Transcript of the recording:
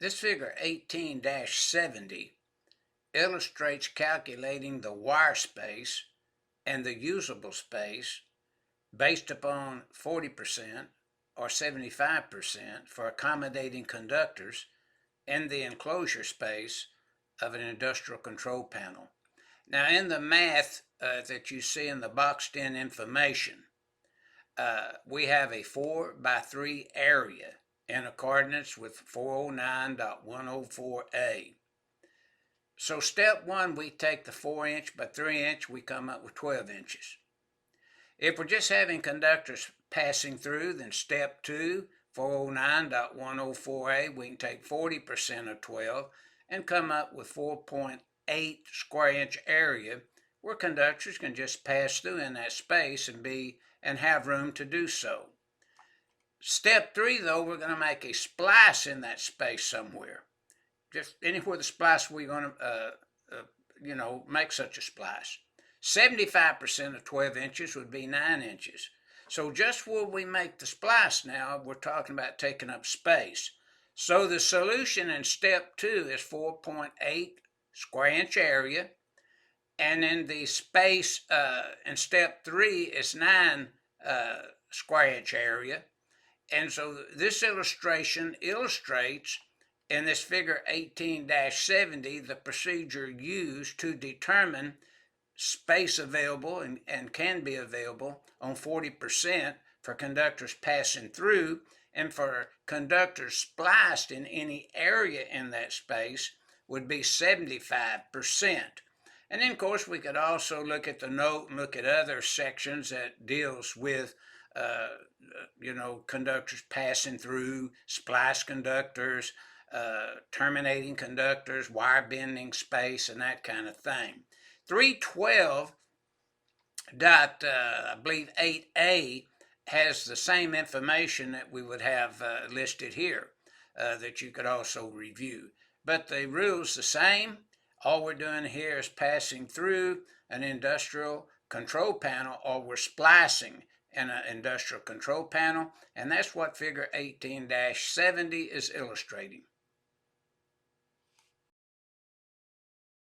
This figure 18-70 illustrates calculating the wire space and the usable space based upon 40% or 75% for accommodating conductors in the enclosure space of an industrial control panel. Now, in the math that you see in the boxed in information, we have a 4 by 3 area in accordance with 409.104A. So step one, we take the 4-inch by 3-inch, we come up with 12 inches. If we're just having conductors passing through, then step two, 409.104A, we can take 40% of 12 and come up with 4.8 square inch area where conductors can just pass through in that space and have room to do so. Step three, though, we're going to make a splice in that space somewhere. Just anywhere the splice we're going to, make such a splice. 75% of 12 inches would be 9 inches. So just where we make the splice now, we're talking about taking up space. So the solution in step two is 4.8 square inch area. And then the space in step three is 9 square inch area. And so this illustration illustrates in this figure 18-70 the procedure used to determine space available and can be available on 40% for conductors passing through, and for conductors spliced in any area in that space would be 75%. And then, of course, we could also look at the note and look at other sections that deals with conductors passing through, splice conductors, terminating conductors, wire bending space, and that kind of thing. 312 I believe 8A has the same information that we would have listed here that you could also review. But the rule's the same. All we're doing here is passing through an industrial control panel, or we're splicing in an industrial control panel, and that's what figure 18-70 is illustrating.